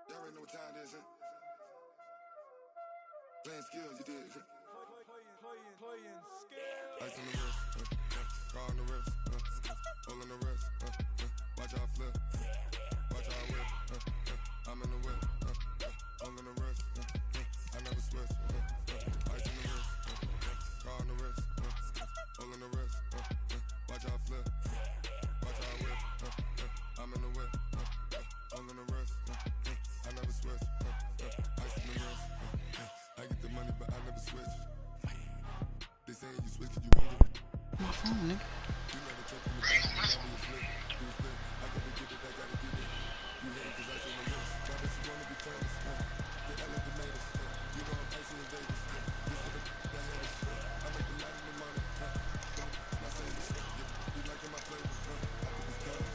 Y'all already know what time it is, huh? Playing skills, you did. Playing skills. Ice on the wrist, car on the wrist, hole in the wrist, watch out flip, watch out whip, I'm in the whip, hole in the wrist, I never switch, ice on the wrist, car on the wrist, hole in the wrist, watch out flip, watch out whip, I'm in the whip, hole in the wrist, I never switch, ice on the wrist, I get the money but I never switch. They say you switch cause you won't get it. My phone, nigga. You never check in the back, you never you flip. You flip, I gotta get it, I gotta get it. You hate cause I say my lips. My bitch wanna be famous, get LA tomatoes. You know I'm icy in Vegas. This for the that haters. I make a lot of the money, my savings. You liking my flavor, I think it's good.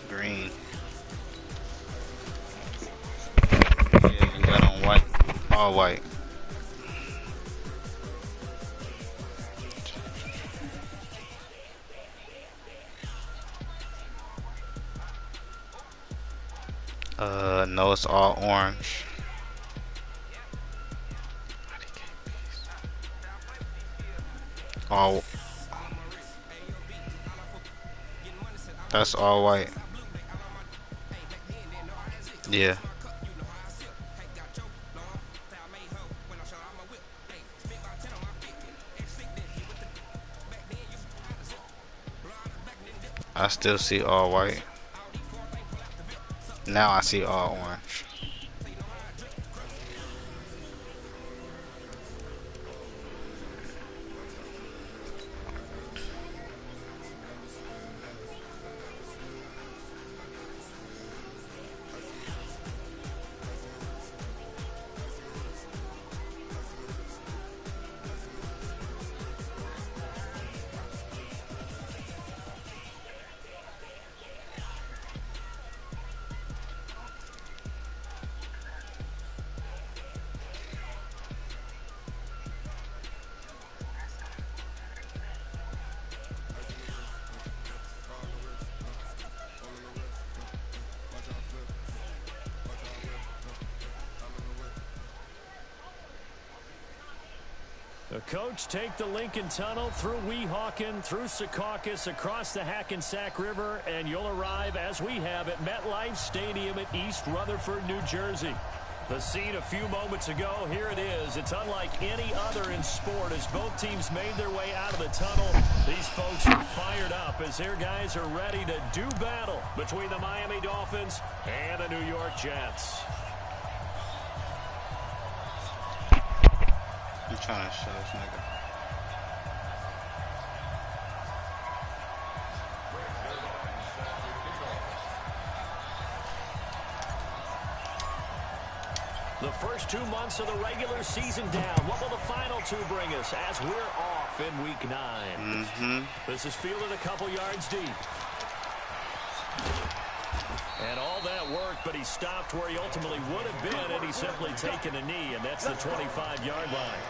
Green. Yeah, you got on white. All white. No, it's all orange. All. That's all white. Yeah. I still see all white. Now I see all orange. The coach take the Lincoln Tunnel through Weehawken, through Secaucus, across the Hackensack River, and you'll arrive, as we have, at MetLife Stadium at East Rutherford, New Jersey. The scene a few moments ago, here it is. It's unlike any other in sport as both teams made their way out of the tunnel. These folks are fired up as their guys are ready to do battle between the Miami Dolphins and the New York Jets. I'm trying to show this nigga. The first 2 months of the regular season down. What will the final two bring us as we're off in week 9? This is fielded a couple yards deep. And all that work, but he stopped where he ultimately would have been, and he's simply taken a knee, and that's the 25-yard line.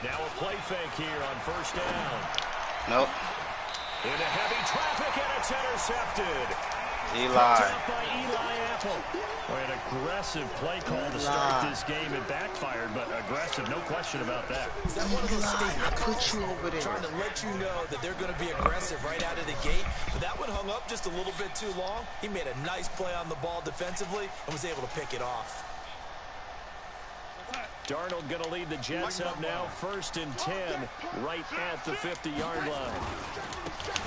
Now a play fake here on first down. Nope. Into heavy traffic, and it's intercepted. Eli. By Eli Apple. An aggressive play call to start this game. It backfired, but aggressive, no question about that. Is that one of those things trying to let you know that they're going to be aggressive right out of the gate? But that one hung up just a little bit too long. He made a nice play on the ball defensively and was able to pick it off. Darnold going to lead the Jets up now, 1st and 10, right at the 50-yard line.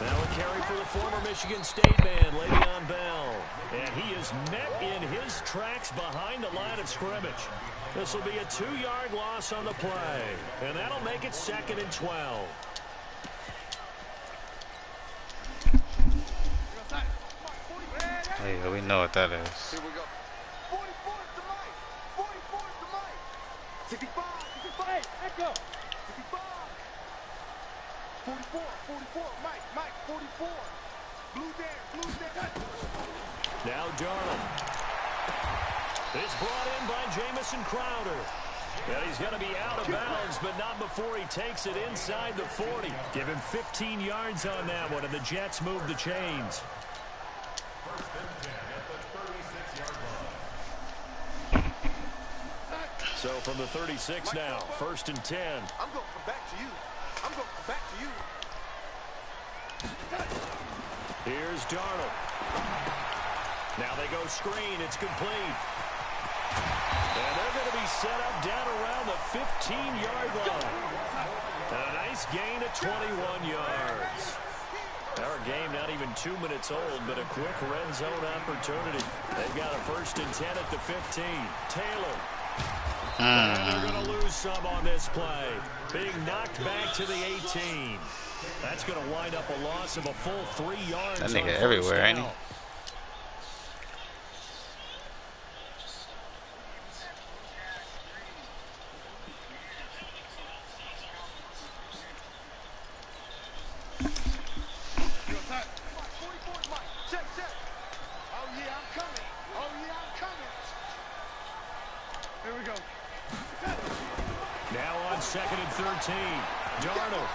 Now a carry for the former Michigan State man, Le'Veon Bell. And he is met in his tracks behind the line of scrimmage. This will be a 2-yard loss on the play, and that'll make it 2nd and 12. Yeah, we know what that is. Here we go. 44 to Mike. 44 to Mike. 65. 65. Hey, echo. 65. 44. 44. Mike. 44. Blue there. Now Darnold. It's brought in by Jamison Crowder. And he's going to be out of bounds, but not before he takes it inside the 40. Give him 15 yards on that one, and the Jets move the chains. So from the 36 now, 1st and 10. I'm going to come back to you. Here's Darnold. Now they go screen. It's complete. And they're going to be set up down around the 15-yard line. And a nice gain of 21 yards. Our game not even 2 minutes old, but a quick red zone opportunity. They've got a 1st and 10 at the 15. Taylor. And they're going to lose some on this play. Being knocked back to the 18. That's going to wind up a loss of a full 3 yards. That nigga everywhere, ain't he? Second and 13. Darnold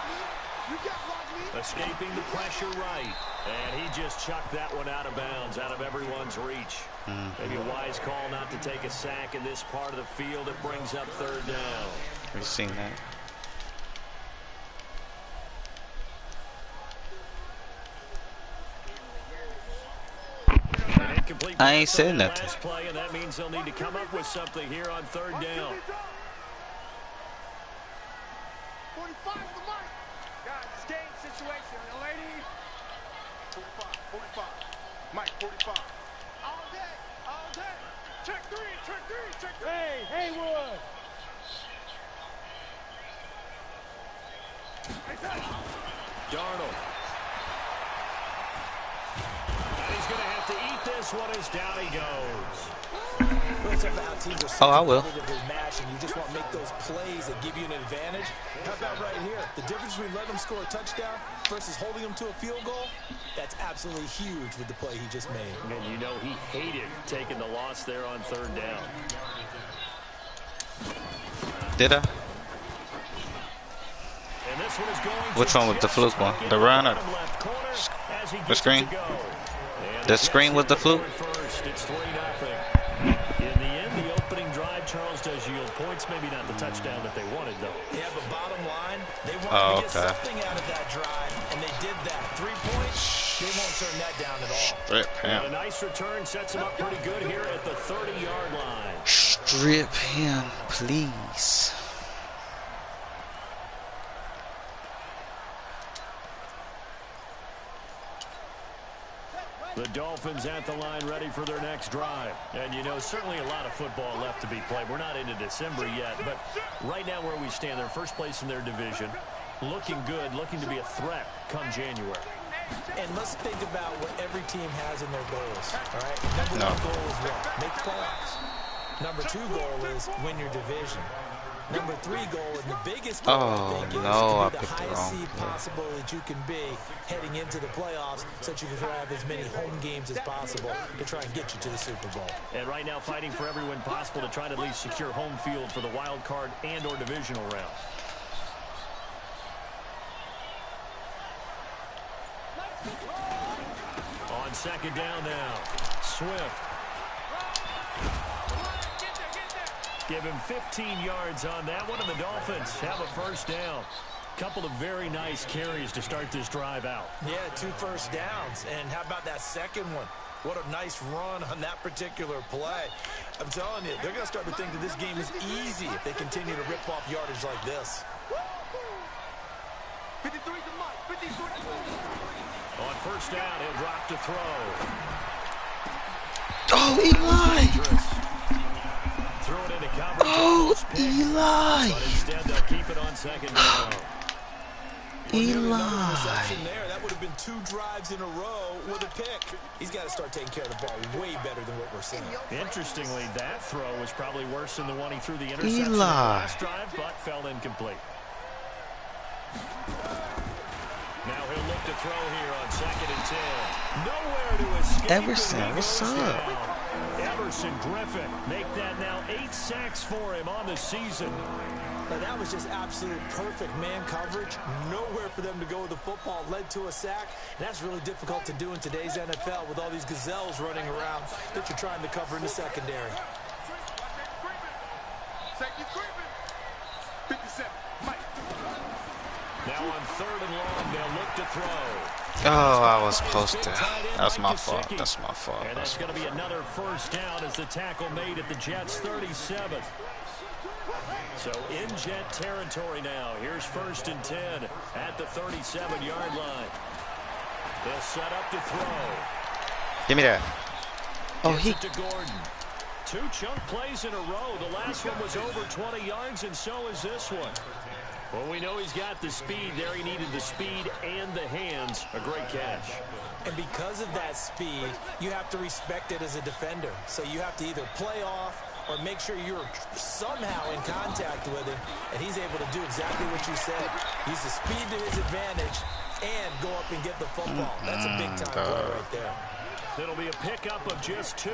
escaping the pressure right. And he just chucked that one out of bounds, out of everyone's reach. Maybe a wise call not to take a sack in this part of the field. It brings up 3rd down. We've seen that. I ain't saying nothing. Play, and that means they'll need to come up with something here on 3rd down. 45 to Mike. Guys, it's game situation, young lady. 45. Mike, 45. All day. Check three. Hey, Haywood. Darnold. He's going to have to eat this one as down he goes. Oh, I will. And you just want to make those plays that give you an advantage. How about right here? The difference between letting them score a touchdown versus holding them to a field goal, that's absolutely huge with the play he just made. And you know he hated taking the loss there on 3rd down. Did I? And this one is going Which one was the fluke one? The run or the screen? The screen was the fluke? It's 3-0. In the end, the opening drive, Charles does yield points. Maybe not the touchdown that they wanted, though. Yeah, but bottom line, they wanted to get something out of that drive, and they did that. 3 points, they won't turn that down at all. And a nice return sets him up pretty good here at the 30-yard line. Strip him, please. The Dolphins at the line ready for their next drive. And, you know, certainly a lot of football left to be played. We're not into December yet, but right now where we stand, they're first place in their division. Looking good, looking to be a threat come January. And let's think about what every team has in their goals, all right? Number 1 goal is what? Make the playoffs. Number 2 goal is win your division. Number 3 goal, and the biggest goal, I think, is to be the highest seed possible that you can be heading into the playoffs so that you can have as many home games as possible to try and get you to the Super Bowl. And right now fighting for every win possible to try to at least secure home field for the wild card and or divisional round. On 2nd down now, Swift. Give him 15 yards on that one, and the Dolphins have a 1st down. Couple of very nice carries to start this drive out. Yeah, 2 first downs. And how about that second one? What a nice run on that particular play. I'm telling you, they're going to start to think that this game is easy if they continue to rip off yardage like this. 53 to Mike. 53 to Mike. On 1st down, he'll drop to throw. Oh, Eli! Throw it into coverage. Oh, Eli! But instead, they'll keep it on 2nd down. Eli! That would have been 2 drives in a row with a pick. He's got to start taking care of the ball way better than what we're seeing. Interestingly, that throw was probably worse than the one he threw the interception on the last drive, but fell incomplete. Now he'll look to throw here on 2nd and 10. Nowhere to escape. Everson, what's up? Everson Griffin make that now 8 sacks for him on the season. Now that was just absolute perfect man coverage. Nowhere for them to go with the football. Led to a sack. And that's really difficult to do in today's NFL with all these gazelles running around that you're trying to cover in the secondary. Now on 3rd and long, they'll look to throw. Oh, I was supposed to. That's my fault. That's my fault. And that's going to be another first down as the tackle made at the Jets' 37. So in Jet territory now. Here's 1st and 10 at the 37-yard line. They'll set up to throw. Give me that. Oh, he. To Gordon. 2 chunk plays in a row. The last one was over 20 yards, and so is this one. Well, we know he's got the speed there. He needed the speed and the hands. A great catch. And because of that speed, you have to respect it as a defender. So you have to either play off or make sure you're somehow in contact with him, and he's able to do exactly what you said. Use the speed to his advantage and go up and get the football. That's a big-time play right there. It'll be a pickup of just 2,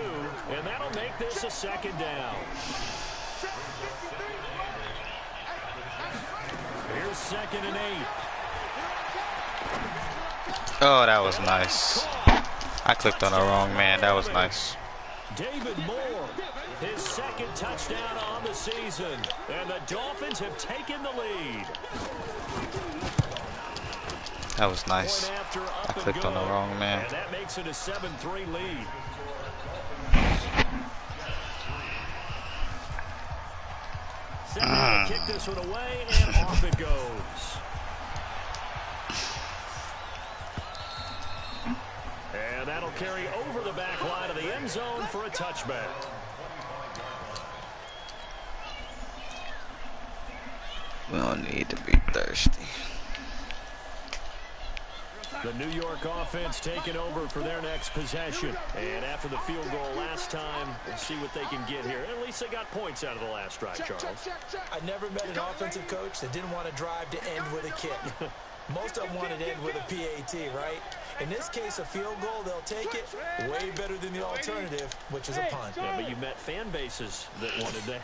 and that'll make this a 2nd down. Here's 2nd and 8. Oh, that was nice. I clicked on the wrong man. That was nice. David Moore, his 2nd touchdown on the season, and the Dolphins have taken the lead. That was nice. I clicked on the wrong man. And that makes it a 7-3 lead. Kick this one away, and off it goes. And that'll carry over the back line of the end zone for a touchback. We don't need to be thirsty. The New York offense taking over for their next possession. And after the field goal last time, we'll see what they can get here. At least they got points out of the last drive, Charles. I never met an offensive coach that didn't want to drive to end with a kick. Most of them wanted to end with a PAT, right? In this case, a field goal, they'll take it. Way better than the alternative, which is a punt. Yeah, but you met fan bases that wanted that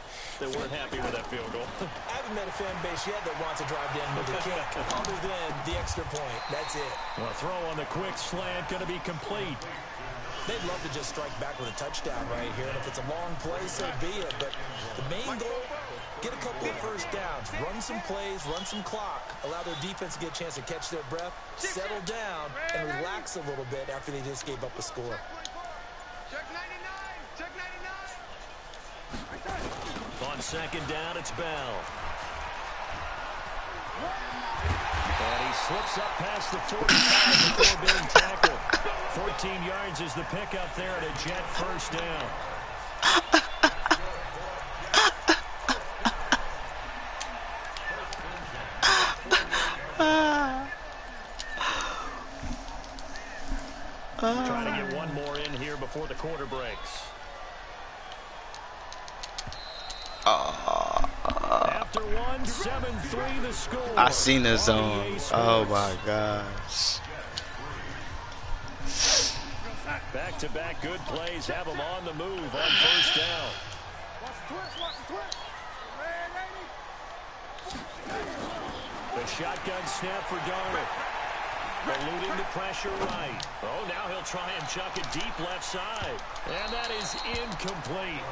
weren't happy with that field goal. I haven't met a fan base yet that wants to drive to end with a kick, other than the extra point. That's it. Well, throw on the quick slant, going to be complete. They'd love to just strike back with a touchdown right here, and if it's a long play, so be it. But the main goal, get a couple of first downs, run some plays, run some clock, allow their defense to get a chance to catch their breath, settle down, and relax a little bit after they just gave up a score. Check 99! Check 99! On 2nd down, it's Bell. And he slips up past the 45 before being tackled. 14 yards is the pickup there at a Jet first down. Trying to get one more in here before the quarter breaks. After one, 7-3 the score. I seen the zone. Oh my gosh. Back-to-back good plays have them on the move on first down. The shotgun snap for Darnold. Eluding the pressure right. Oh, now he'll try and chuck it deep left side. And that is incomplete.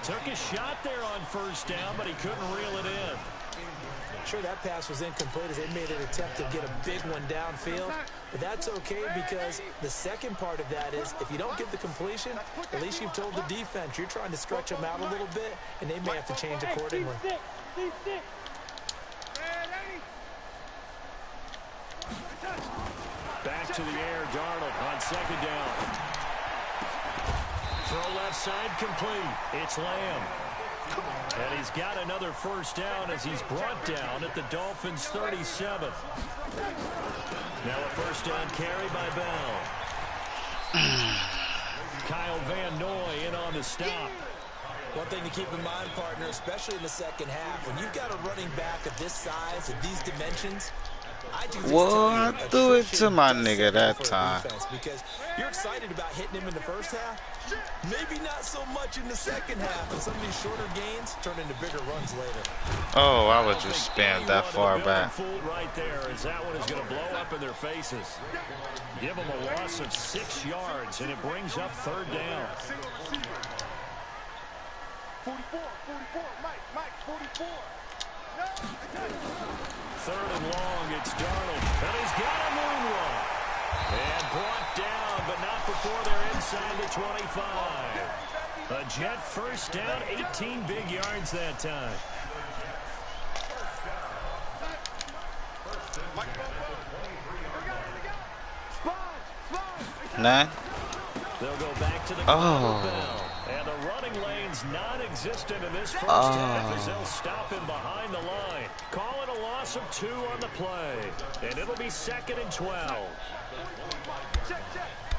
Took a shot there on first down, but he couldn't reel it in. Sure, that pass was incomplete as they made an attempt to get a big one downfield. But that's okay because the second part of that is if you don't get the completion, at least you've told the defense you're trying to stretch them out a little bit, and they may have to change accordingly. Back to the air, Darnold on second down. Throw left side complete. It's Lamb. And he's got another first down as he's brought down at the Dolphins' 37. Now a first down carry by Bell. Kyle Van Noy in on the stop. One thing to keep in mind, partner, especially in the second half, when you've got a running back of this size, of these dimensions, I threw it to my nigga that time. Because you're excited about hitting him in the first half, maybe not so much in the second half, and some of these shorter gains turn into bigger runs later. Oh, I would just spam that far back. Right there, as that one is going to blow up in their faces. Give them a loss of 6 yards, and it brings up third down. 44, Mike, 44. Third and long, it's Darnold. And he's got a moonwalk. And brought down, but not before they're inside the 25. A Jet first down, 18 big yards that time. Nine. They'll go back to the bell. And the running lane's non-existent in this first half as they'll stop him behind the line. Call it a loss of 2 on the play. And it'll be 2nd and 12. Check.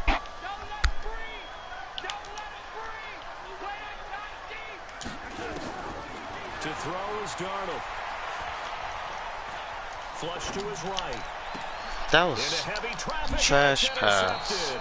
Don't let him breathe. Don't let him breathe. Play it 19. To throw is Darnold. Flush to his right. That was trash pass.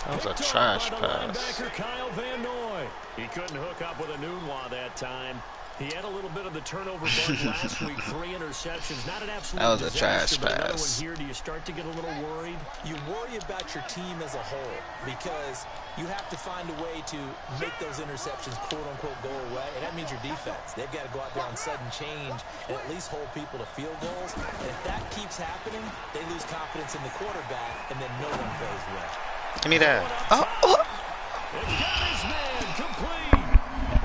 That was a trash pass. Linebacker Kyle Van Noy. He couldn't hook up with a Nunwa that time. He had a little bit of the turnover bug last week. 3 interceptions. Not an absolute that was a disaster, trash but another pass. one here. Do you start to get a little worried? You worry about your team as a whole because you have to find a way to make those interceptions quote-unquote go away, and that means your defense. They've got to go out there on sudden change and at least hold people to field goals. And if that keeps happening, they lose confidence in the quarterback, and then no one plays well. Give me that. It's got his man complete.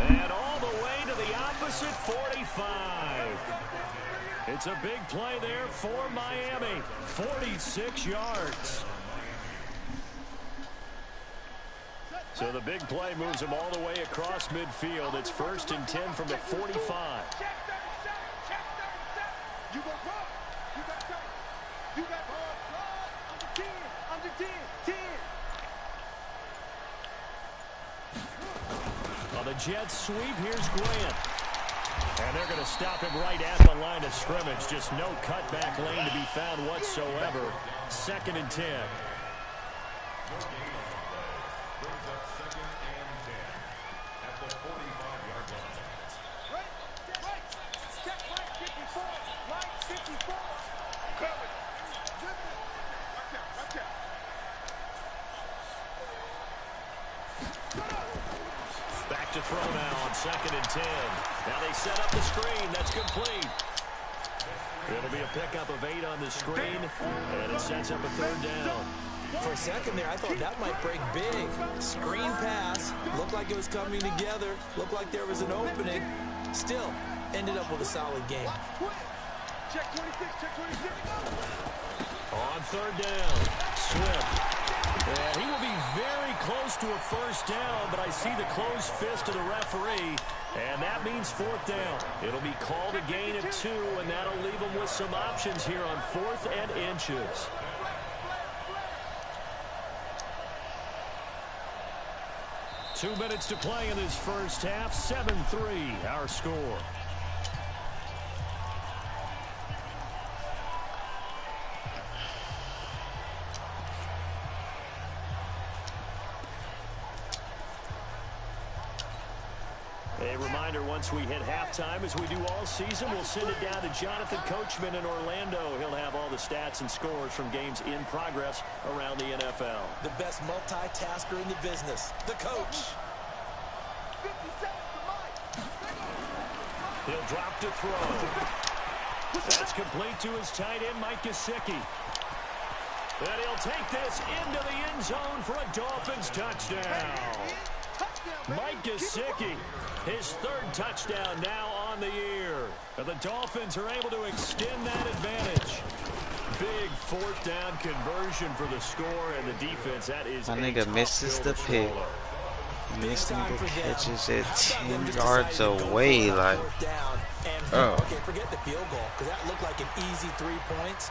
And all the way to the opposite 45. It's a big play there for Miami. 46 yards. So the big play moves him all the way across midfield. It's 1st and 10 from the 45. Check 37. You go run. You got run. Under 10. On the Jets sweep, here's Grant. And they're going to stop him right at the line of scrimmage. Just no cutback lane to be found whatsoever. 2nd and 10. Back to throw now on 2nd and 10. Now they set up the screen. That's complete. It'll be a pickup of 8 on the screen, and it sets up a third down. For a second there, I thought that might break big. Screen pass. Looked like it was coming together. Looked like there was an opening. Still, ended up with a solid game. Check 26. On third down, Swift. And he will be very close to a first down, but I see the closed fist of the referee, and that means 4th down. It'll be called a gain of 2, and that'll leave him with some options here on 4th and inches. Two minutes to play in this first half. 7-3, our score. A reminder, once we hit halftime, as we do all season, we'll send it down to Jonathan Coachman in Orlando. He'll have all the stats and scores from games in progress around the NFL. The best multitasker in the business, the coach. He'll drop to throw. That's complete to his tight end, Mike Gesicki. And he'll take this into the end zone for a Dolphins touchdown. Mike Gesicki, his 3rd touchdown now on the year. And the Dolphins are able to extend that advantage. Big 4th down conversion for the score, and the defense, that is my nigga misses the pick. And this nigga catches it 10 yards away, like, oh. Okay, forget the field goal, because that looked like an easy 3 points.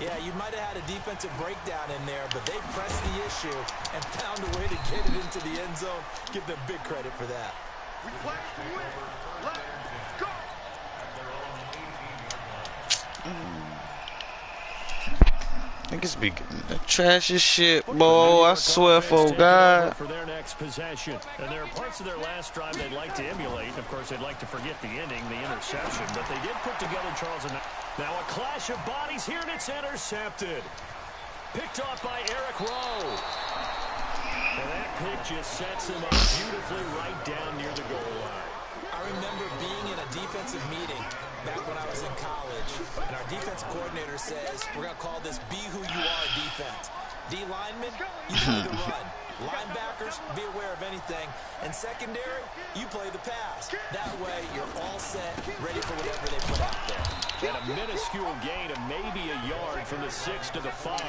Yeah, you might have had a defensive breakdown in there, but they pressed the issue and found a way to get it into the end zone. Give them big credit for that. Niggas be getting the trashiest shit, boy. I swear for God. For their next possession. And there are parts of their last drive they'd like to emulate. Of course, they'd like to forget the ending, the interception. But they did put together Charles. And now a clash of bodies here, and it's intercepted. Picked off by Eric Rowe. And that pick just sets him up beautifully right down near the goal line. I remember being in a defensive meeting back when I was in college, and our defensive coordinator says, we're going to call this be who you are defense. D linemen, you play the run. Linebackers, be aware of anything. And secondary, you play the pass. That way, you're all set, ready for whatever they put out there. And a minuscule gain of maybe a yard from the 6 to the 5.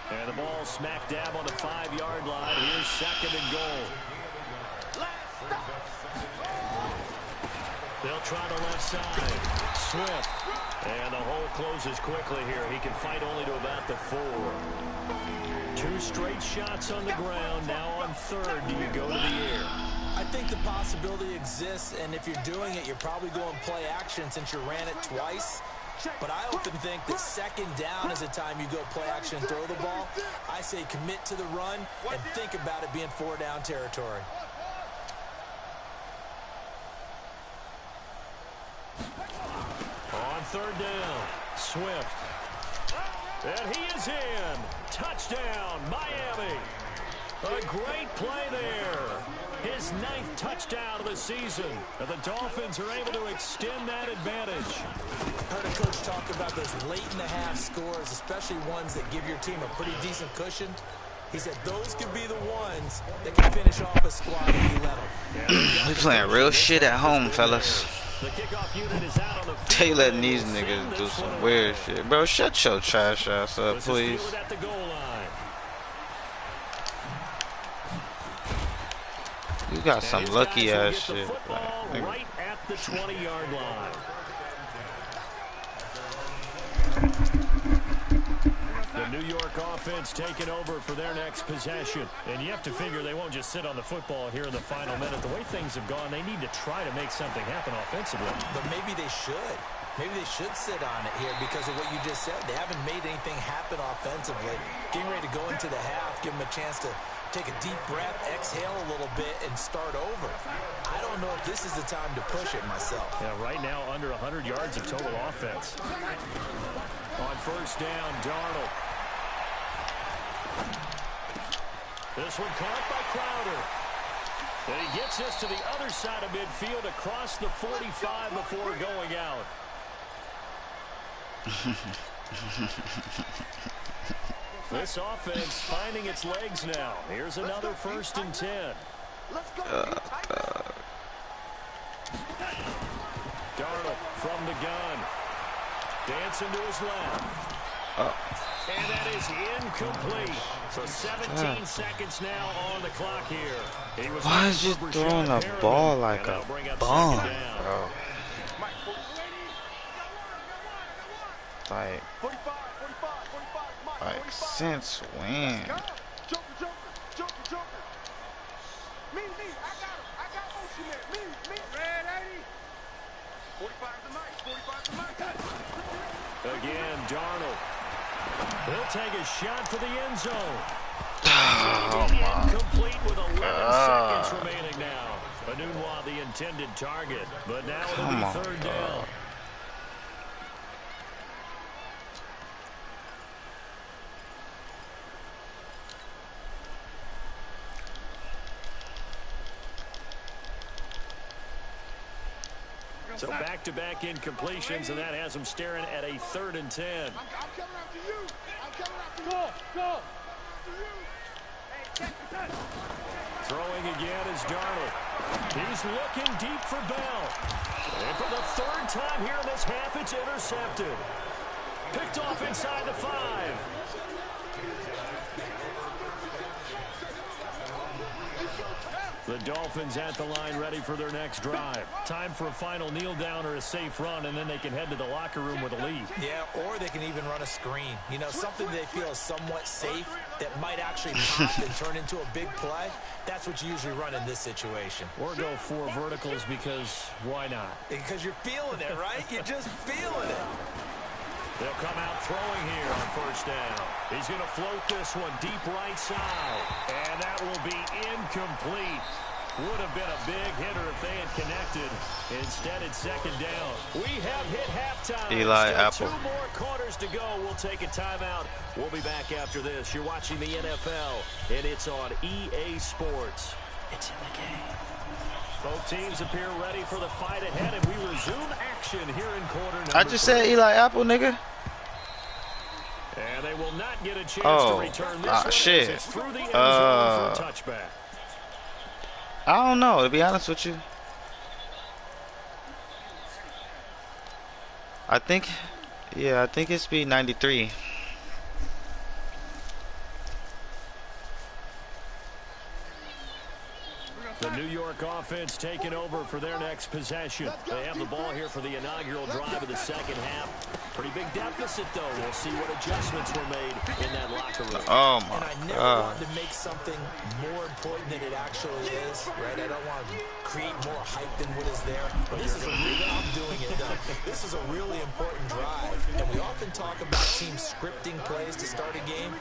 And the ball smack dab on the 5-yard line. Here's 2nd and goal. They'll try the left side. Swift. And the hole closes quickly here. He can fight only to about the 4. 2 straight shots on the ground. Now on 3rd, do you go to the air? I think the possibility exists, and if you're doing it, you're probably going play action since you ran it twice. But I often think that 2nd down is the time you go play action and throw the ball. I say commit to the run and think about it being 4-down territory. On 3rd down, Swift. And he is in. Touchdown, Miami. A great play there. His 9th touchdown of the season. And the Dolphins are able to extend that advantage. Heard a coach talk about those late-in-the-half scores, especially ones that give your team a pretty decent cushion. He said those could be the ones that can finish off a squad if you let them. We playing real shit at home, fellas. The kickoff unit is out on the field. They letting these niggas do some weird shit. Bro, shut your trash ass up, please. At the goal line. You got some lucky ass shit. Like, right at the 20-yard line. The New York offense taking over for their next possession. And you have to figure they won't just sit on the football here in the final minute. The way things have gone, they need to try to make something happen offensively. But maybe they should. Maybe they should sit on it here because of what you just said. They haven't made anything happen offensively. Getting ready to go into the half, give them a chance to take a deep breath, exhale a little bit, and start over. I don't know if this is the time to push it myself. Yeah, right now under 100 yards of total offense. On 1st down, Darnold. This one caught by Crowder. And he gets this to the other side of midfield across the 45 before going out. This offense finding its legs now. Here's another 1st and 10. Darnold from the gun. Dancing to his left. And that is incomplete. So 17 seconds now on the clock here. Why is you throwing a ball like a bum, bro? Like since when? Again, Darnold. He'll take a shot for the end zone. Oh my Incomplete with 11 seconds remaining now. Anunwa the intended target, but now it'll be 3rd down. So back-to-back incompletions, and that has them staring at a 3rd and 10. I'm coming after you. I'm coming after you. Go. Throwing again is Darnold. He's looking deep for Bell. And for the 3rd time here in this half, it's intercepted. Picked off inside the 5. Dolphins at the line, ready for their next drive. Time for a final kneel down or a safe run, and then they can head to the locker room with a lead. Yeah, or they can even run a screen. You know, something they feel is somewhat safe that might actually pop and turn into a big play. That's what you usually run in this situation. Or go 4 verticals because why not? Because you're feeling it, right? You're just feeling it. They'll come out throwing here on first down. He's going to float this one deep right side. And that will be incomplete. Would have been a big hitter if they had connected. Instead, it's second down. We have hit halftime. Eli Still Apple. 2 more quarters to go. We'll take a timeout. We'll be back after this. You're watching the NFL, and it's on EA Sports. It's in the game. Both teams appear ready for the fight ahead, and we resume action here in quarter number I just said Eli Apple, nigga. And they will not get a chance to return this one shit. as it's through the end zone for a touchback. I don't know, to be honest with you. I think it's speed 93. The New York offense taking over for their next possession. They have the ball here for the inaugural drive of the second half. Pretty big deficit, though. We'll see what adjustments were made in that locker room. Oh, And my I never God. wanted to make something more important than it actually is, right? I don't want to create more hype than what is there. But this is a really, I'm doing it, though. This is a really important drive. And we often talk about teams scripting plays to start a game.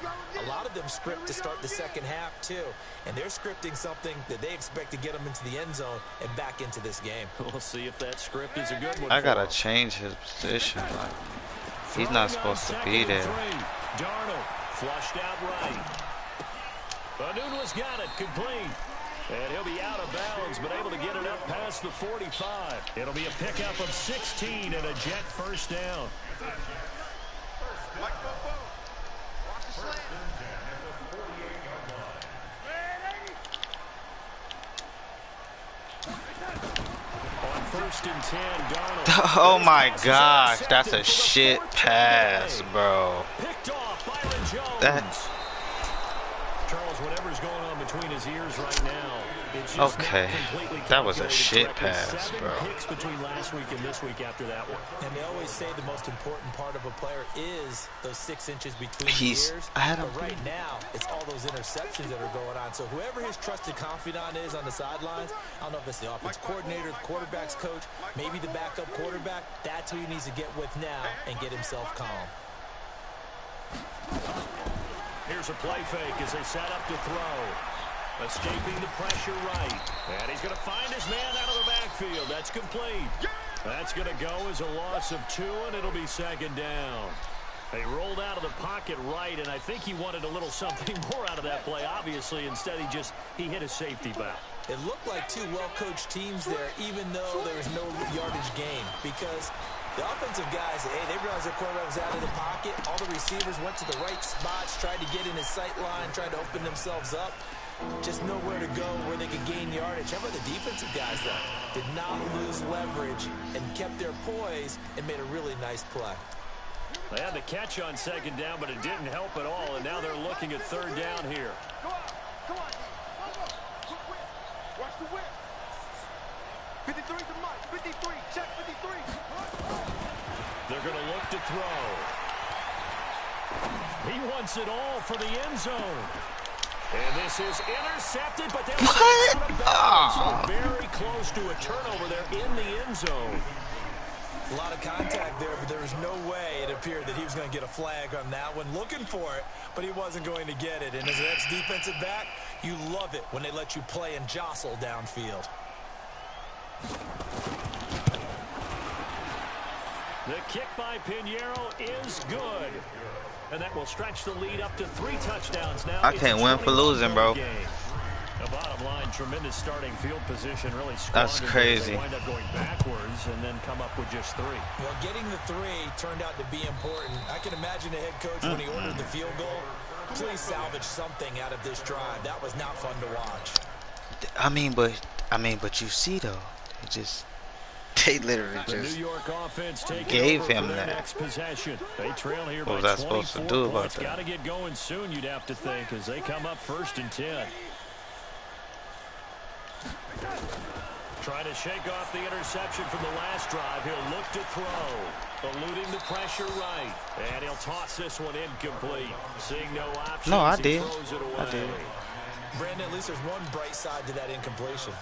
A lot of them script to start the second half, too. And they're scripting something that they expect to get them into the end zone and back into this game. We'll see if that script is a good one. I gotta change his position. Like, he's not supposed to be there. Darnold flushed out right. Anuno's got it complete. And he'll be out of bounds, but able to get it up past the 45. It'll be a pickup of 16 and a jet first down. On first and 10, Darnold. Oh my gosh, that's a shit pass, bro. Picked off Byron Jones. That Charles, whatever's going on between his ears right now, it's just Okay, not completely that was a calculated shit correctly. pass, 7 bro. picks between last week and this week after that one. And they always say the most important part of a player is those 6 inches between He's- the ears. I had him But right now, it's all those interceptions that are going on. So whoever his trusted confidant is on the sidelines, I don't know if it's the offense coordinator, the quarterback's coach, maybe the backup quarterback, that's who he needs to get with now and get himself calm. Here's a play fake as they set up to throw. Escaping the pressure right. And he's going to find his man out of the backfield. That's complete. That's going to go as a loss of 2, and it'll be second down. They rolled out of the pocket right, and I think he wanted a little something more out of that play, obviously. Instead, he hit a safety valve. It looked like 2 well-coached teams there, even though there was no yardage gain, because the offensive guys, hey, they realized their quarterback was out of the pocket. All the receivers went to the right spots, tried to get in his sight line, tried to open themselves up. Just nowhere to go where they could gain yardage. How about the defensive guys, though? Did not lose leverage and kept their poise and made a really nice play. They had the catch on second down, but it didn't help at all, and now they're looking at third down here. Come on. Watch the whip. 53 to Mike. 53. Check 53. They're going to look to throw. He wants it all for the end zone. And this is intercepted, but they're out of bounds. So very close to a turnover there in the end zone. A lot of contact there, but there was no way it appeared that he was going to get a flag on that one. Looking for it, but he wasn't going to get it. And as an ex-defensive back, you love it when they let you play and jostle downfield. The kick by Pinheiro is good. And that will stretch the lead up to 3 touchdowns now. I can't win for losing, bro. The bottom line, tremendous starting field position, really That's squandered. crazy. They wind up going backwards and then come up with just 3. Well, getting the 3 turned out to be important. I can imagine the head coach when he ordered the field goal. Please salvage something out of this drive. That was not fun to watch. I mean, but you see though, they literally The New just York offense gave over him for their that. next possession. They trail here What by was I supposed to 24 do about points. that? Got to get going soon, you'd have to think, as they come up first and 10. Trying to shake off the interception from the last drive. He'll look to throw. Eluding the pressure right. And he'll toss this one incomplete. Seeing no options, No, I he did. throws it away. I did. Brandon, at least there's one bright side to that incompletion.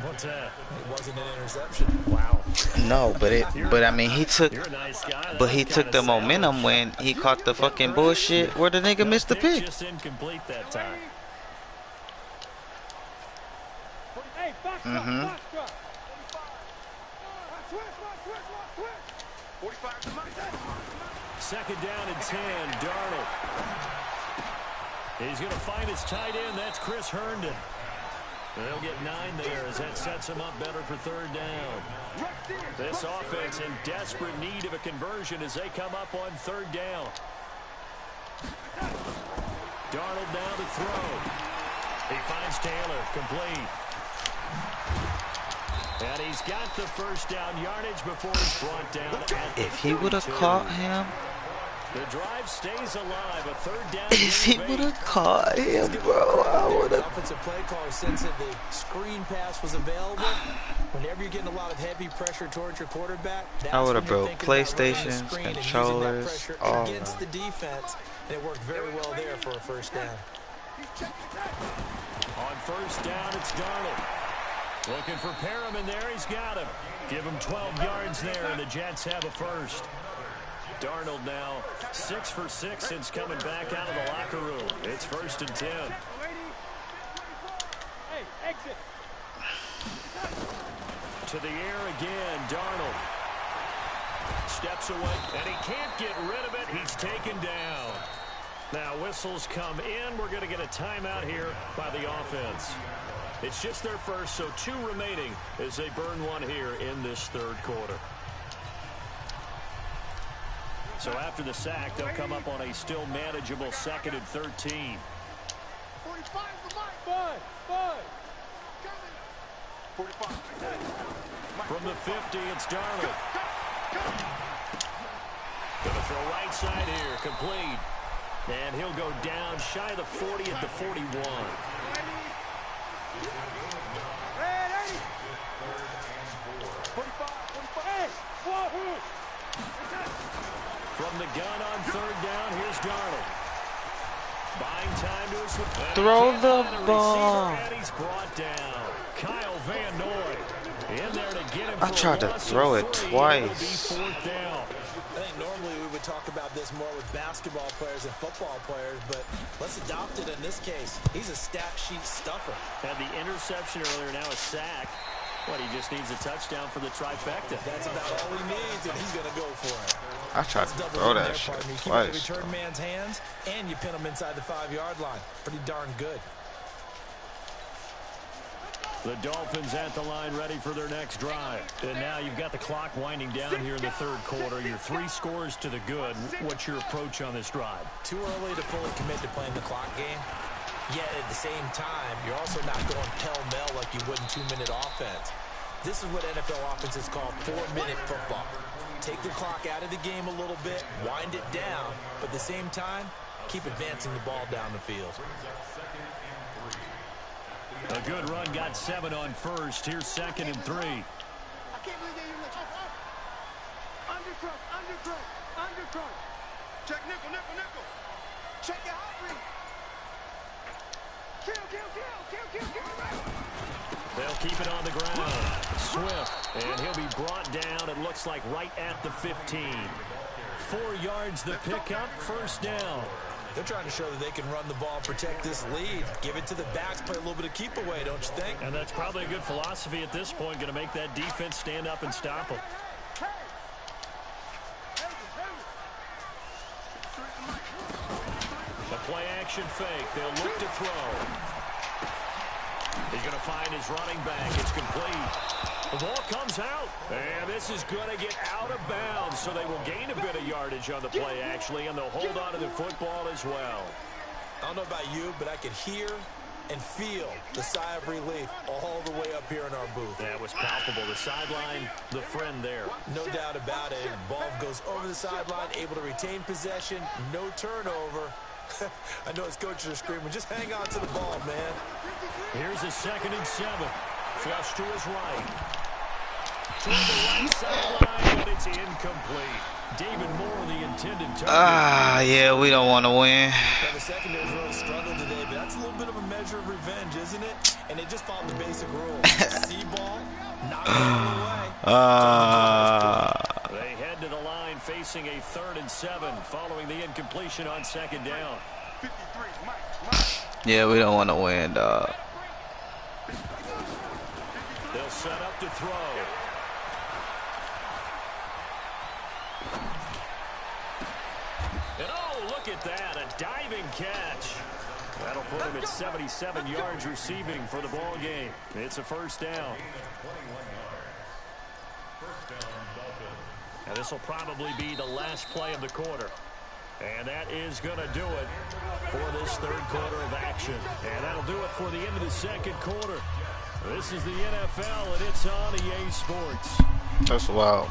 What's that? It wasn't an interception. Wow. No, but I mean, he took, You're a nice guy. but he took the momentum when he caught the fucking bullshit where the nigga missed the pick. Just incomplete that time. Mm-hmm. Second down and 10, Darnold. He's going to find his tight end. That's Chris Herndon. They'll get 9 there as that sets him up better for third down. This offense in desperate need of a conversion as they come up on third down. Darnold now to throw. He finds Taylor, complete. And he's got the first down yardage before he's brought down. If he would have caught him, the drive stays alive. A third down. if he would have caught him, bro, I would have. Offensive play caller sense that the screen pass was available. Whenever you're getting a lot of heavy pressure towards your quarterback, I would have broke PlayStations, controllers, all against the defense, and it worked very well there for a first down. On first down, it's Darnold. Looking for Perriman there. He's got him. Give him 12 yards there, and the Jets have a first. Darnold now 6 for 6 since coming back out of the locker room. It's 1st and 10. Hey, exit. To the air again, Darnold. Steps away, and he can't get rid of it. He's taken down. Now whistles come in. We're going to get a timeout here by the offense. It's just their first, so 2 remaining as they burn one here in this third quarter. So after the sack, they'll come up on a still manageable 2nd and 13. 45 the mic. Bud. 45. From the 50, it's Darnold. Gonna throw right side here, complete. And he'll go down shy of the 40 at the 41. Ready. 45. Hey, whoa. From the gun on third down, here's Darnold. Buying time to his Throw the ball. And he's brought down. Kyle Van Noy in there to get him. I tried to throw it twice. I think normally we would talk about this more with basketball players and football players, but let's adopt it in this case. He's a stat sheet stuffer. Had the interception earlier, now a sack. What, he just needs a touchdown for the trifecta. That's about all he needs, and he's going to go for it. I tried to throw that shit twice. You keep the return man's hands, and you pin him inside the 5-yard line. Pretty darn good. The Dolphins at the line ready for their next drive. And now you've got the clock winding down here in the third quarter. You're 3 scores to the good. What's your approach on this drive? Too early to fully commit to playing the clock game. Yet at the same time, you're also not going pell-mell like you would in 2-minute offense. This is what NFL offenses call 4-minute football. Take the clock out of the game a little bit, wind it down, but at the same time, keep advancing the ball down the field. A good run, got 7 on first. Here's 2nd and 3. I can't believe they even let you. Undercrunch. Check nickel. Check your hot read. Kill. They'll keep it on the ground. Swift, and he'll be brought down, it looks like, right at the 15. 4 yards the pickup, first down. They're trying to show that they can run the ball, protect this lead. Give it to the backs, play a little bit of keep away, don't you think? And that's probably a good philosophy at this point, going to make that defense stand up and stop them. A play action fake. They'll look to throw. He's going to find his running back. It's complete. The ball comes out. And this is going to get out of bounds. So they will gain a bit of yardage on the play, actually, and they'll hold on to the football as well. I don't know about you, but I could hear and feel the sigh of relief all the way up here in our booth. That was palpable. The sideline, the friend there. No doubt about it. Ball goes over the sideline, able to retain possession, no turnover. I know his coaches are screaming, just hang on to the ball, man. Here's a 2nd and 7. Flush to his right. Toward the right sideline, but it's incomplete. David Moore, the intended target. Yeah, we don't want to win. Yeah, the secondary's really struggled today, but that's a little bit of a measure of revenge, isn't it? And they just followed the basic rule. See ball, knock it away. They head to the line facing a 3rd and 7 following the incompletion on 2nd down. Yeah, we don't want to win, dog. They'll set up to throw. And oh, look at that, a diving catch. That'll put him at 77 yards receiving for the ball game. It's a 1st down. And this will probably be the last play of the quarter. And that is going to do it for this 3rd quarter of action. And that'll do it for the end of the 2nd quarter. This is the NFL, and it's on EA Sports. That's wild.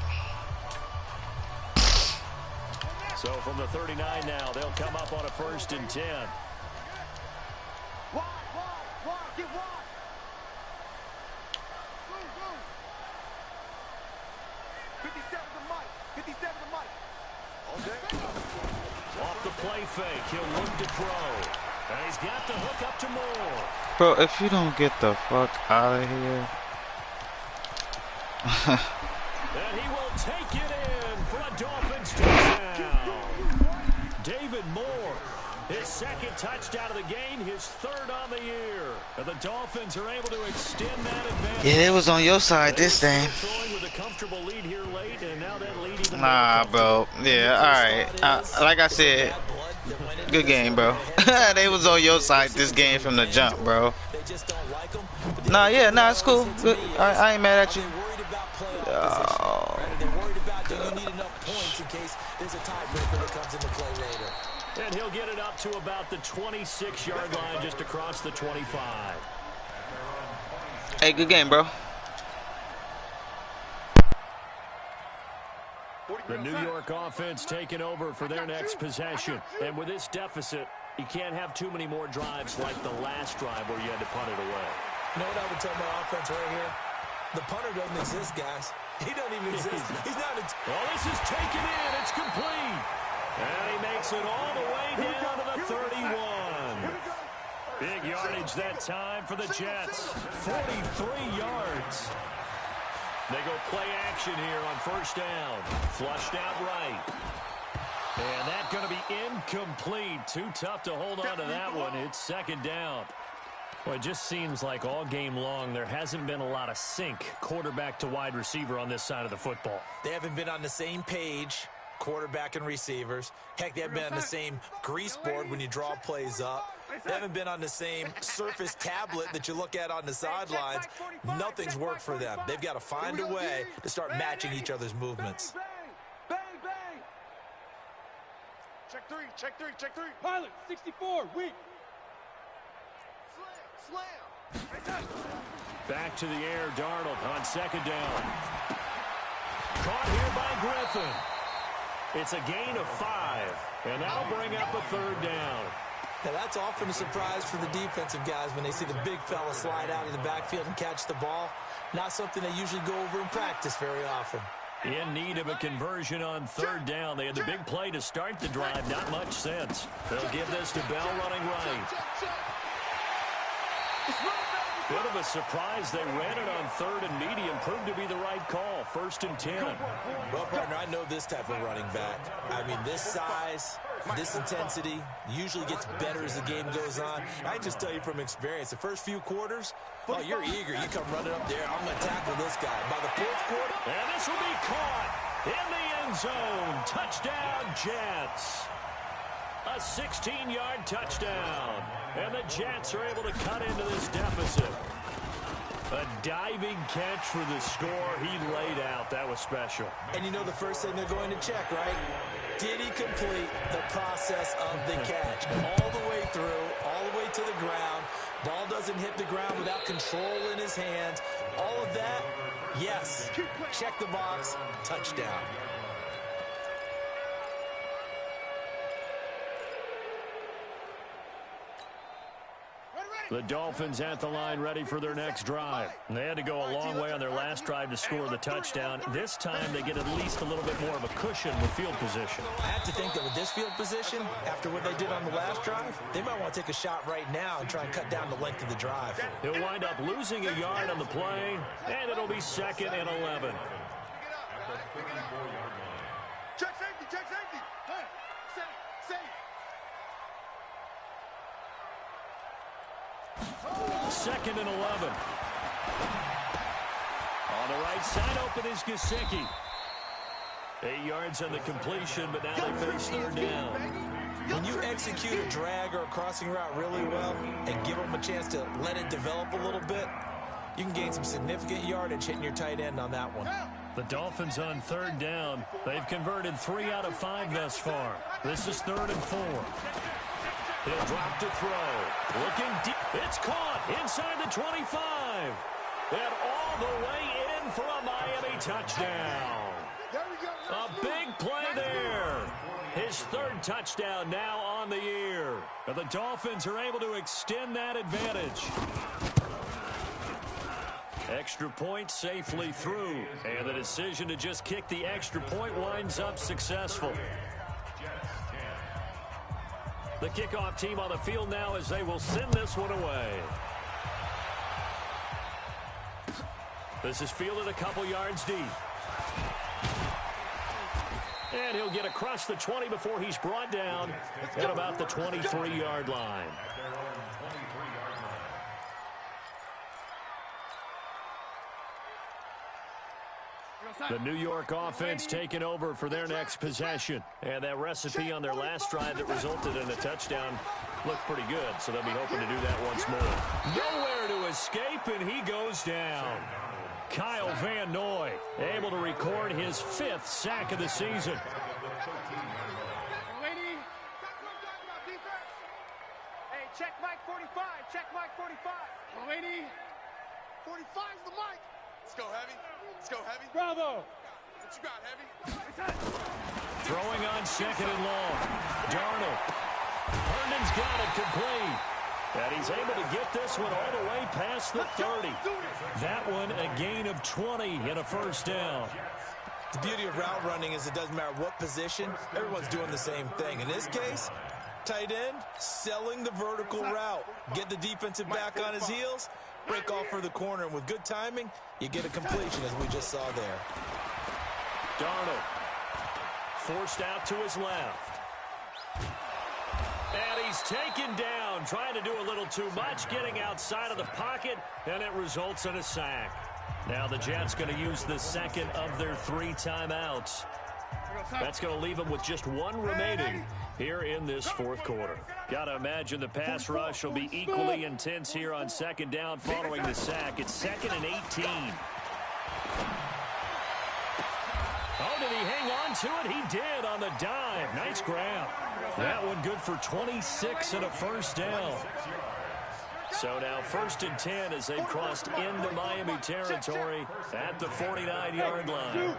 So from the 39 now, they'll come up on a 1st and 10. Get wide. 57 to Mike. 57 to Mike. Off the play fake, he'll look to throw. And he's got the hook up to Moore. Bro, if you don't get the fuck out of here. And he will take it in for a Dolphins touchdown. David Moore, his 2nd touchdown of the game, his 3rd on the year. And the Dolphins are able to extend that advantage. Yeah, it was on your side this time. With a comfortable lead here late, and now that lead even Nah, bro. Yeah, all right. Like I said, good game, bro. They was on your side this game from the jump, bro. Nah, it's cool. Good. I ain't mad at you. Oh. They're worried about do you need enough points in case there's a tiebreaker that comes into play later. And he'll get it up to about the 26-yard line, just across the 25. Hey, good game, bro. The New York offense taking over for their next possession. And with this deficit, you can't have too many more drives like the last drive where you had to punt it away. You know what I would tell my offense right here? The punter doesn't exist, guys. He doesn't even exist. He's not. Well, this is taken in. It's complete. And he makes it all the way down to the 31. Big yardage that time for the Jets. 43 yards. They go play action here on 1st down. Flushed out right. And that's going to be incomplete. Too tough to hold on to that one. It's 2nd down. Well, it just seems like all game long there hasn't been a lot of sync quarterback to wide receiver on this side of the football. They haven't been on the same page, quarterback and receivers. Heck, they haven't been on the same grease board when you draw plays up. They haven't been on the same surface tablet that you look at on the sidelines. Nothing's worked for them. They've got to find a way to start matching each other's movements. Bang, bang. Check three. Pilot, 64, weak. Slam. Back to the air, Darnold on 2nd down. Caught here by Griffin. It's a gain of 5, and that'll bring up a 3rd down. Now, that's often a surprise for the defensive guys when they see the big fella slide out of the backfield and catch the ball. Not something they usually go over in practice very often. In need of a conversion on 3rd down. They had the big play to start the drive. Not much sense. They'll give this to Bell running right. Bit of a surprise. They ran it on 3rd and medium. Proved to be the right call. 1st and 10. Well, partner, I know this type of running back. I mean, this size, this intensity usually gets better as the game goes on. I just tell you from experience, the first few quarters, oh, you're eager. You come running up there. I'm going to tackle this guy. By the 4th quarter. And this will be caught in the end zone. Touchdown, Jets. A 16-yard touchdown. And the Jets are able to cut into this deficit. A diving catch for the score. He laid out. That was special. And you know the first thing they're going to check, right? Did he complete the process of the catch? All the way through, all the way to the ground. Ball doesn't hit the ground without control in his hands. All of that, yes. Check the box. Touchdown. Ready. The Dolphins at the line ready for their next drive. They had to go a long way on their last drive to score the touchdown. This time they get at least a little bit more of a cushion with field position. I have to think that with this field position, after what they did on the last drive, they might want to take a shot right now and try and cut down the length of the drive. He'll wind up losing a yard on the play, and it'll be 2nd and 11. Check safety, check safety. Safe. 2nd and 11. On the right side, open is Gesicki. 8 yards on the completion, but now they face 3rd down. When you execute a drag or a crossing route really well and give them a chance to let it develop a little bit, you can gain some significant yardage hitting your tight end on that one. The Dolphins on 3rd down. They've converted 3 out of 5 thus far. This is 3rd and 4. He'll drop to throw. Looking deep. It's caught inside the 25. And all the way in for a Miami touchdown. A big play there. His 3rd touchdown now on the year. And the Dolphins are able to extend that advantage. Extra point safely through. And the decision to just kick the extra point winds up successful. The kickoff team on the field now as they will send this one away. This is fielded a couple yards deep. And he'll get across the 20 before he's brought down at about the 23-yard line. The New York offense taking over for their next possession. And that recipe on their last drive that resulted in a touchdown looked pretty good, so they'll be hoping to do that once more. Nowhere to escape, and he goes down. Kyle Van Noy able to record his 5th sack of the season. Hey, check Mike 45. Check Mike 45. 45's the mic. Let's go, Heavy. Let's go, Heavy. Bravo. What you got, Heavy? Throwing on 2nd and long. Darnold. Herndon's got it complete. And he's able to get this one all the way past the 30. That one a gain of 20 and a 1st down. The beauty of route running is it doesn't matter what position, everyone's doing the same thing. In this case, tight end, selling the vertical route. Get the defensive back on his heels, break off for the corner, and with good timing, you get a completion as we just saw there. Darnold forced out to his left. And he's taken down, trying to do a little too much, getting outside of the pocket, and it results in a sack. Now the Jets going to use the 2nd of their 3 timeouts. That's going to leave them with just 1 remaining here in this 4th quarter. Got to imagine the pass rush will be equally intense here on 2nd down following the sack. It's 2nd and 18. Oh, did he hang on to it? He did on the dive. Nice grab. That one good for 26 and a 1st down. So now 1st and 10 as they've crossed into Miami territory at the 49-yard line.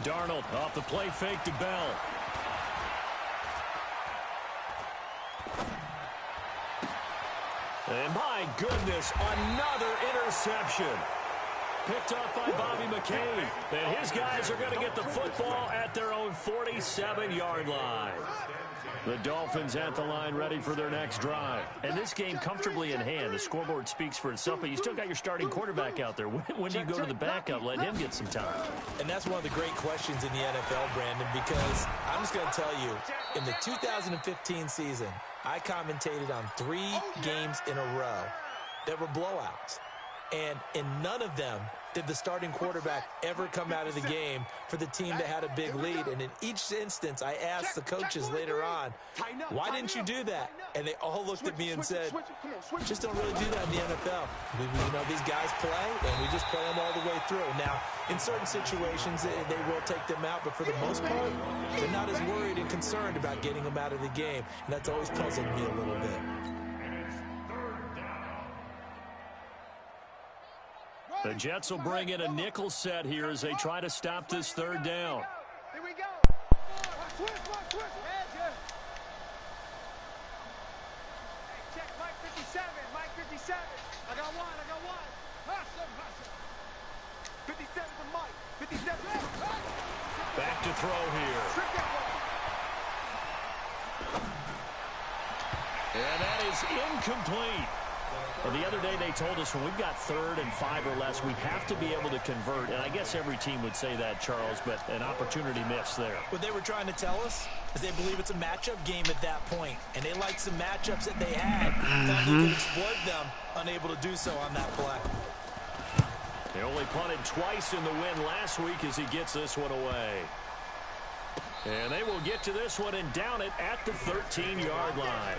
Darnold off the play fake to Bell. And my goodness, another interception. Picked up by Bobby McCain. And his guys are going to get the football at their own 47-yard line. The Dolphins at the line ready for their next drive. And this game comfortably in hand. The scoreboard speaks for itself, but you still got your starting quarterback out there. When do you go to the backup? Let him get some time. And that's one of the great questions in the NFL, Brandon, because I'm just going to tell you, in the 2015 season, I commentated on 3 games in a row that were blowouts. And in none of them did the starting quarterback ever come out of the game for the team that had a big lead. And in each instance, I asked the coaches later on, why didn't you do that? And they all looked at me and said, just don't really do that in the NFL. You know, these guys play, and we just play them all the way through. Now, in certain situations, they will take them out, but for the most part, they're not as worried and concerned about getting them out of the game. And that's always puzzled me a little bit. The Jets will bring in a nickel set here as they try to stop this 3rd down. Here we go. Twist. 57 to Mike. 57. Back to throw here. And that is incomplete. Well, the other day they told us when we've got 3rd and 5 or less, we have to be able to convert. And I guess every team would say that, Charles, but an opportunity missed there. What they were trying to tell us is they believe it's a matchup game at that point, and they like some matchups that they had. Thought they could exploit them, unable to do so on that play. They only punted twice in the win last week as he gets this one away. And they will get to this one and down it at the 13-yard line.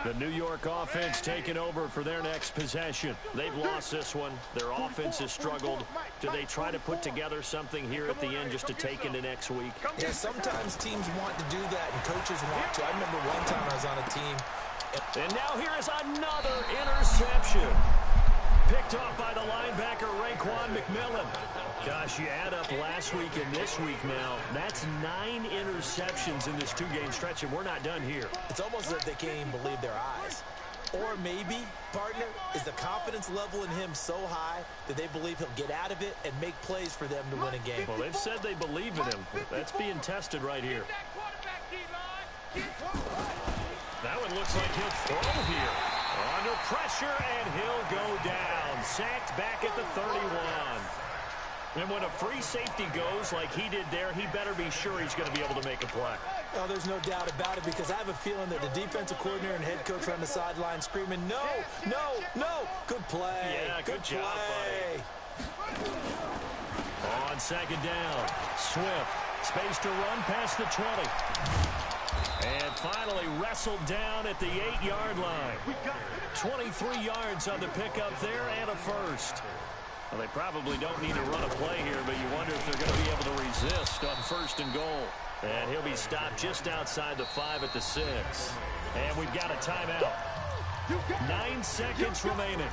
The New York offense taking over for their next possession. They've lost this one. Their offense has struggled. Do they try to put together something here at the end just to take into next week? Yeah, sometimes teams want to do that, and coaches want to. I remember one time I was on a team. And now here is another interception. Picked off by the linebacker, Raekwon McMillan. Gosh, you add up last week and this week now. That's 9 interceptions in this 2-game stretch, and we're not done here. It's almost as if they can't even believe their eyes. Or maybe, partner, is the confidence level in him so high that they believe he'll get out of it and make plays for them to win a game. Well, they've said they believe in him. That's being tested right here. That one looks like he'll throw here. Under pressure, and he'll go down. Sacked back at the 31. And when a free safety goes like he did there, he better be sure he's going to be able to make a play. Oh, there's no doubt about it, because I have a feeling that the defensive coordinator and head coach are on the sideline screaming, no, no, no. Good play. Yeah, good job, play. buddy. On 2nd down, Swift. Space to run past the 20. And finally wrestled down at the 8-yard line. 23 yards on the pickup there and a first. Well, they probably don't need to run a play here, but you wonder if they're going to be able to resist on 1st and goal. And he'll be stopped just outside the 5 at the 6. And we've got a timeout. 9 seconds remaining.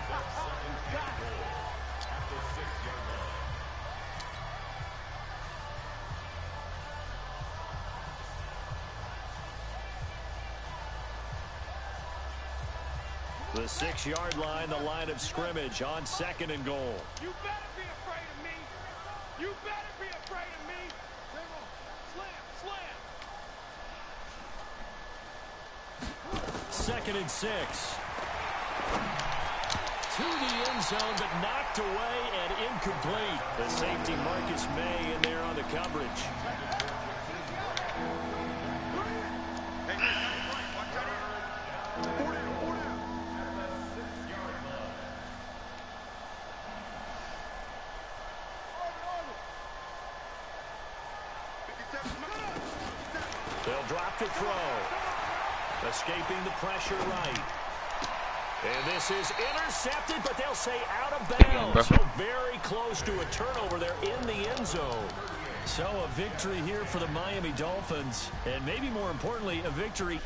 The 6-yard line, the line of scrimmage on 2nd and goal. You better be afraid of me. You better be afraid of me. Slam, slam. 2nd and 6. To the end zone, but knocked away and incomplete. The safety Marcus May in there on the coverage. They'll drop to throw. Escaping the pressure right. And this is intercepted, but they'll say out of bounds. So very close to a turnover there in the end zone. So a victory here for the Miami Dolphins. And maybe more importantly, a victory